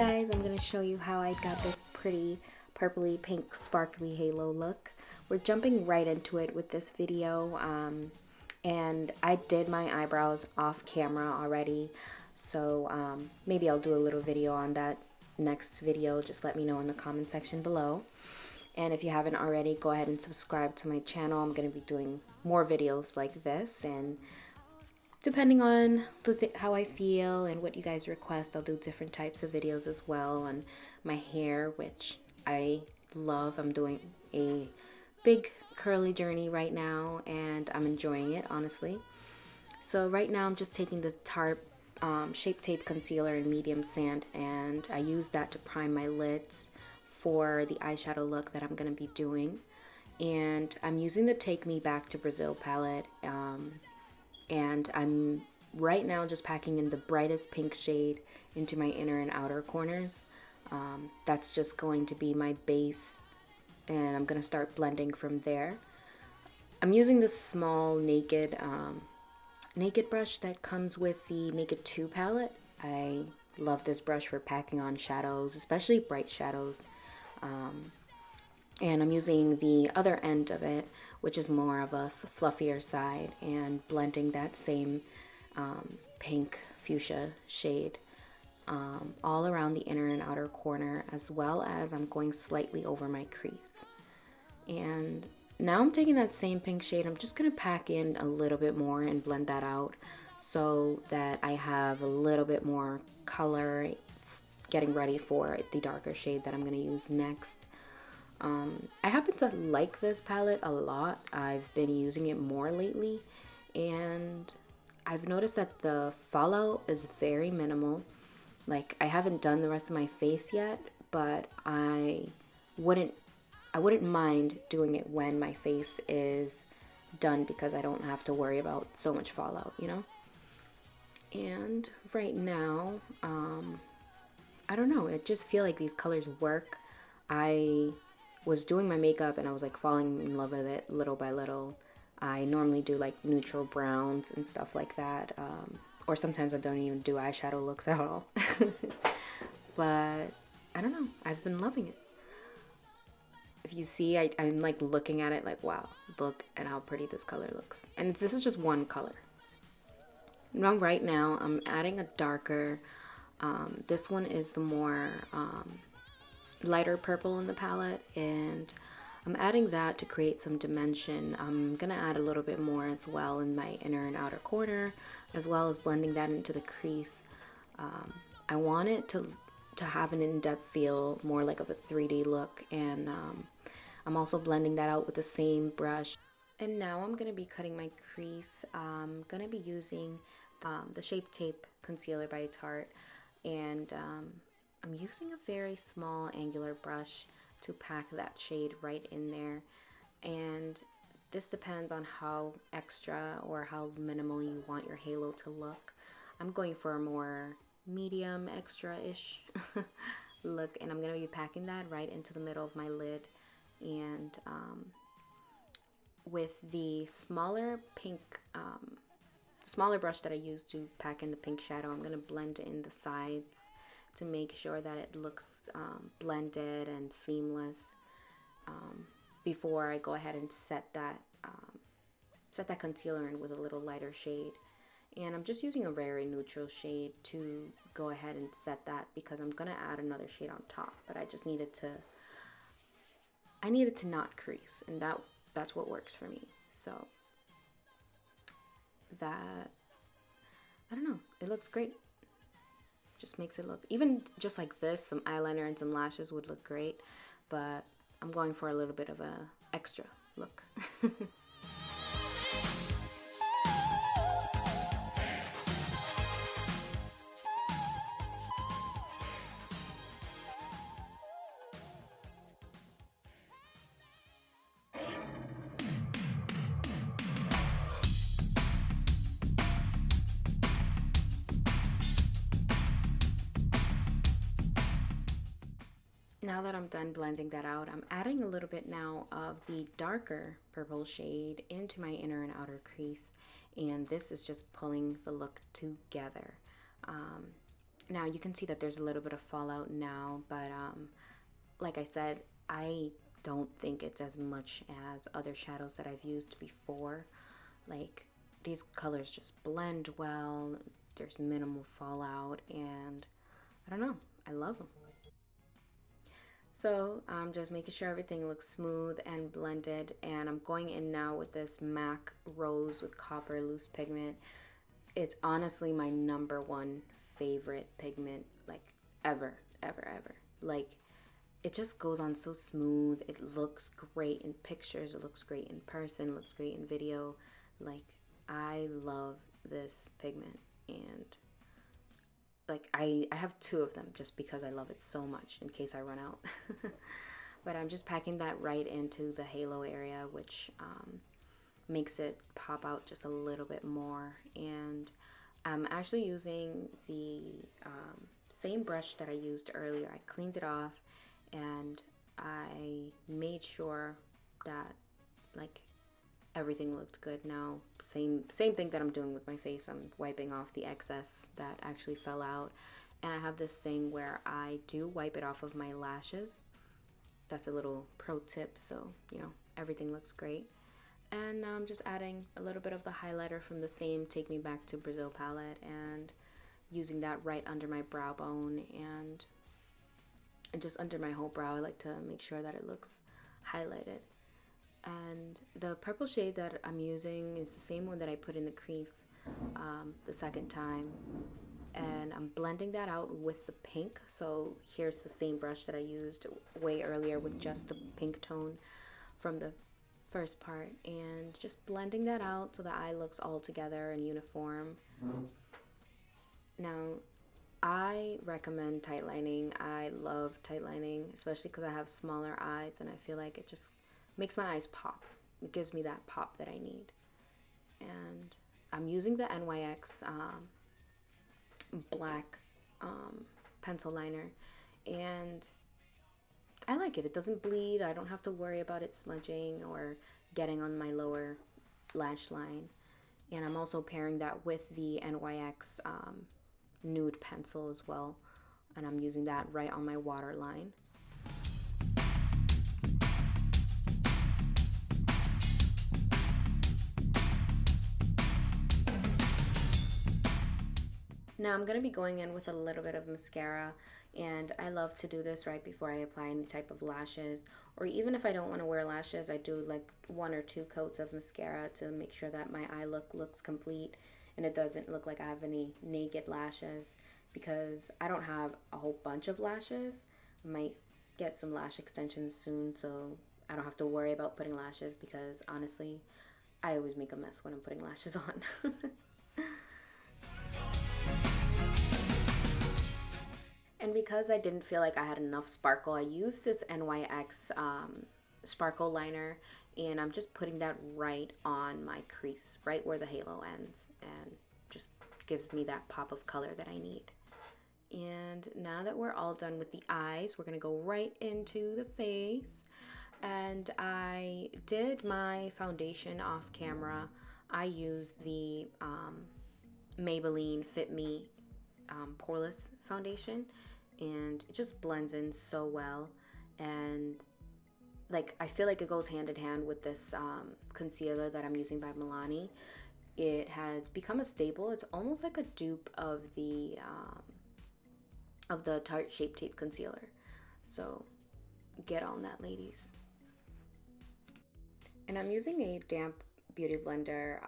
guys, I'm going to show you how I got this pretty purpley pink sparkly halo look. We're jumping right into it with this video, and I did my eyebrows off camera already, so maybe I'll do a little video on that next video. Just let me know in the comment section below. And if you haven't already, go ahead and subscribe to my channel. I'm going to be doing more videos like this, and depending on how I feel and what you guys request, I'll do different types of videos as well. On my hair, which I love. I'm doing a big curly journey right now, and I'm enjoying it, honestly. So right now I'm just taking the Tarte Shape Tape Concealer in Medium Sand, and I use that to prime my lids for the eyeshadow look that I'm going to be doing. And I'm using the Take Me Back to Brazil palette, and I'm right now just packing in the brightest pink shade into my inner and outer corners. That's just going to be my base, and I'm going to start blending from there. I'm using this small naked brush that comes with the Naked 2 palette. I love this brush for packing on shadows, especially bright shadows. And I'm using the other end of it, which is more of a fluffier side, and blending that same pink fuchsia shade all around the inner and outer corner, as well as I'm going slightly over my crease. And now I'm taking that same pink shade, I'm just going to pack in a little bit more and blend that out so that I have a little bit more color, getting ready for the darker shade that I'm going to use next. I happen to like this palette a lot. I've been using it more lately, and I've noticed that the fallout is very minimal. Like, I haven't done the rest of my face yet, but I wouldn't mind doing it when my face is done, because I don't have to worry about so much fallout, you know? And right now, I don't know, I just feel like these colors work. I was doing my makeup and I was like falling in love with it little by little. I normally do like neutral browns and stuff like that, or sometimes I don't even do eyeshadow looks at all. But I don't know, I've been loving it. If you see, I'm like looking at it like, wow, look at how pretty this color looks. And this is just one color. Now right now I'm adding a darker, this one is the more lighter purple in the palette, and I'm adding that to create some dimension. I'm gonna add a little bit more as well in my inner and outer corner, as well as blending that into the crease. I want it to have an in-depth feel, more like of a 3D look, and I'm also blending that out with the same brush. And now I'm gonna be cutting my crease. I'm gonna be using the Shape Tape Concealer by Tarte, and I'm using a very small angular brush to pack that shade right in there. And this depends on how extra or how minimal you want your halo to look. I'm going for a more medium extra-ish look, and I'm going to be packing that right into the middle of my lid. And with the smaller brush that I use to pack in the pink shadow, I'm going to blend in the sides to make sure that it looks blended and seamless before I go ahead and set that concealer in with a little lighter shade. And I'm just using a very neutral shade to go ahead and set that, because I'm gonna add another shade on top, but I just needed to not crease, and that's what works for me. So that, I don't know, it looks great. Just makes it look, even just like this, some eyeliner and some lashes would look great, but I'm going for a little bit of a extra look. Now that I'm done blending that out, I'm adding a little bit now of the darker purple shade into my inner and outer crease, and this is just pulling the look together. Now you can see that there's a little bit of fallout now, but like I said, I don't think it's as much as other shadows that I've used before. Like, these colors just blend well, there's minimal fallout, and I don't know, I love them. So I'm just making sure everything looks smooth and blended, and I'm going in now with this MAC Rose with Copper Loose Pigment. It's honestly my #1 favorite pigment, like ever, ever, ever. Like, it just goes on so smooth. It looks great in pictures, it looks great in person, it looks great in video. Like, I love this pigment, and like I have 2 of them just because I love it so much in case I run out. But I'm just packing that right into the halo area, which makes it pop out just a little bit more. And I'm actually using the same brush that I used earlier. I cleaned it off and I made sure that like everything looked good. Now same thing that I'm doing with my face. I'm wiping off the excess that actually fell out, and I have this thing where I do wipe it off of my lashes. That's a little pro tip, so you know everything looks great. And now I'm just adding a little bit of the highlighter from the same Take Me Back to Brazil palette and using that right under my brow bone and just under my whole brow. I like to make sure that it looks highlighted. And the purple shade that I'm using is the same one that I put in the crease the second time, and I'm blending that out with the pink. So here's the same brush that I used way earlier with just the pink tone from the first part, and just blending that out so the eye looks all together and uniform. Now I recommend tight lining. I love tight lining, especially because I have smaller eyes and I feel like it just makes my eyes pop. It gives me that pop that I need. And I'm using the NYX black pencil liner, and I like it. It doesn't bleed. I don't have to worry about it smudging or getting on my lower lash line. And I'm also pairing that with the NYX nude pencil as well, and I'm using that right on my waterline. Now I'm going to be going in with a little bit of mascara, and I love to do this right before I apply any type of lashes, or even if I don't want to wear lashes, I do like 1 or 2 coats of mascara to make sure that my eye look looks complete and it doesn't look like I have any naked lashes, because I don't have a whole bunch of lashes. I might get some lash extensions soon, so I don't have to worry about putting lashes, because honestly I always make a mess when I'm putting lashes on. And because I didn't feel like I had enough sparkle, I used this NYX sparkle liner, and I'm just putting that right on my crease, right where the halo ends, and just gives me that pop of color that I need. And now that we're all done with the eyes, we're gonna go right into the face. And I did my foundation off camera. I used the Maybelline Fit Me poreless foundation, and it just blends in so well. And like, I feel like it goes hand in hand with this concealer that I'm using by Milani. It has become a staple. It's almost like a dupe of the Tarte Shape Tape concealer. So get on that, ladies. And I'm using a damp beauty blender,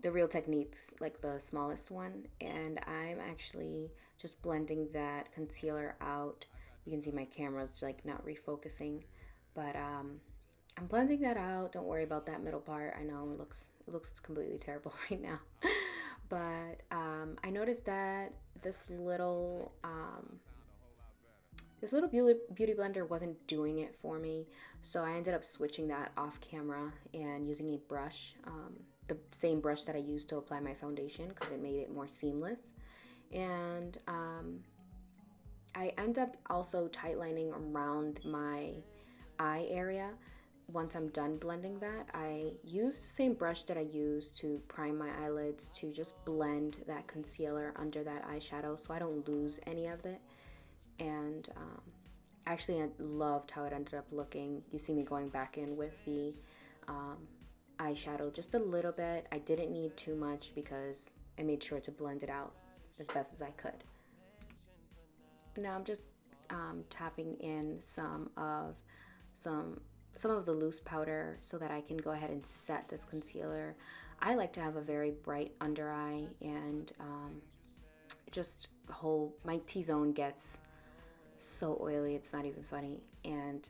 the Real Techniques, like the smallest one, and I'm actually just blending that concealer out. You can see my camera's like not refocusing, but I'm blending that out. Don't worry about that middle part. I know it looks completely terrible right now. But I noticed that this little beauty blender wasn't doing it for me, so I ended up switching that off camera and using a brush, the same brush that I used to apply my foundation, because it made it more seamless. And I end up also tight lining around my eye area, once I'm done blending that, I use the same brush that I use to prime my eyelids to just blend that concealer under that eyeshadow so I don't lose any of it. And actually, I loved how it ended up looking. You see me going back in with the eyeshadow just a little bit. I didn't need too much because I made sure to blend it out as best as I could. Now I'm just tapping in some of the loose powder so that I can go ahead and set this concealer. I like to have a very bright under eye, and just my T-zone gets so oily, it's not even funny. And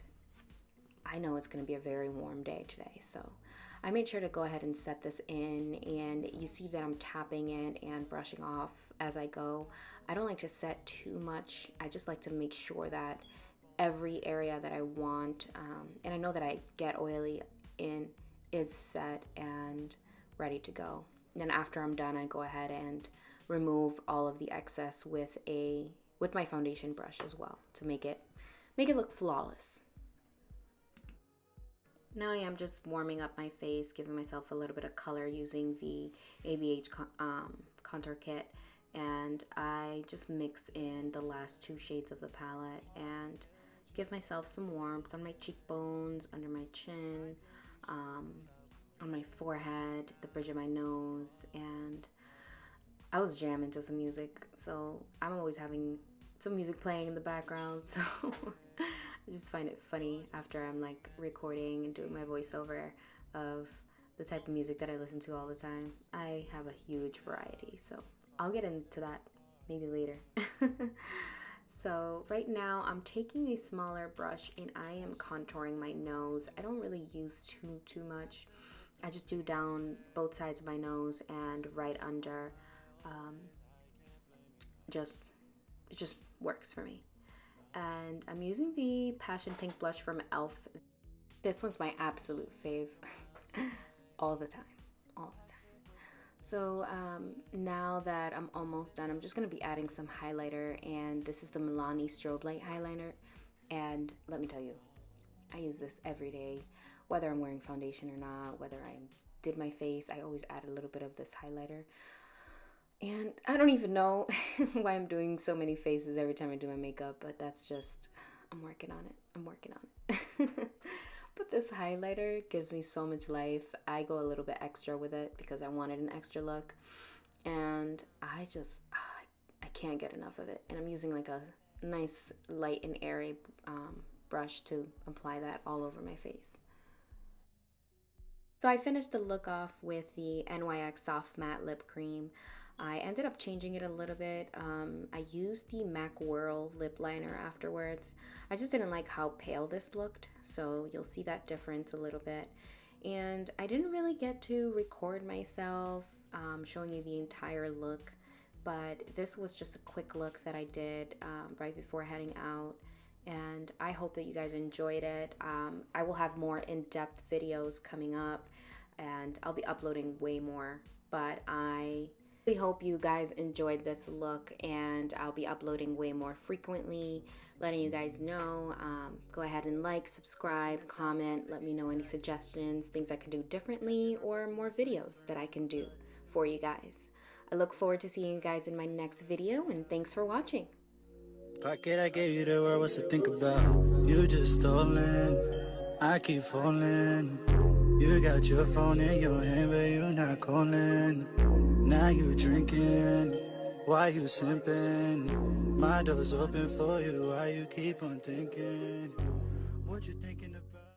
I know it's going to be a very warm day today, so I made sure to go ahead and set this in, and you see that I'm tapping it and brushing off as I go. I don't like to set too much. I just like to make sure that every area that I want, and I know that I get oily in, is set and ready to go. And then after I'm done, I go ahead and remove all of the excess with my foundation brush as well to make it look flawless. Now I am just warming up my face, giving myself a little bit of color using the ABH contour kit, and I just mix in the last 2 shades of the palette and give myself some warmth on my cheekbones, under my chin, on my forehead, the bridge of my nose. And I was jamming to some music, so I'm always having some music playing in the background, so I just find it funny after I'm like recording and doing my voiceover of the type of music that I listen to all the time. I have a huge variety, so I'll get into that maybe later. So right now I'm taking a smaller brush and I am contouring my nose. I don't really use too much. I just do down both sides of my nose and right under. It just works for me. And I'm using the Passion Pink blush from e.l.f. This one's my absolute fave. all the time. So now that I'm almost done, I'm just going to be adding some highlighter, and this is the Milani Strobe-light Eyeliner. And let me tell you, I use this every day, whether I'm wearing foundation or not, whether I did my face, I always add a little bit of this highlighter. And I don't even know why I'm doing so many faces every time I do my makeup, but that's just, I'm working on it. But this highlighter gives me so much life. I go a little bit extra with it because I wanted an extra look. And I can't get enough of it. And I'm using like a nice light and airy brush to apply that all over my face. So I finished the look off with the NYX Soft Matte Lip Cream. I ended up changing it a little bit. I used the MAC Whirl Lip Liner afterwards. I just didn't like how pale this looked, so you'll see that difference a little bit. And I didn't really get to record myself showing you the entire look, but this was just a quick look that I did right before heading out. And I hope that you guys enjoyed it. I will have more in-depth videos coming up, and I'll be uploading way more, but I really hope you guys enjoyed this look, and I'll be uploading way more frequently, letting you guys know. Go ahead and like, subscribe, comment, let me know any suggestions, things I can do differently, or more videos that I can do for you guys. I look forward to seeing you guys in my next video, and thanks for watching. Pocket, I gave you the word, what's to think about? You just stolen, I keep falling. You got your phone in your hand, but you not calling. Now you drinking, why you simping? My door's open for you, why you keep on thinking? What you thinking about?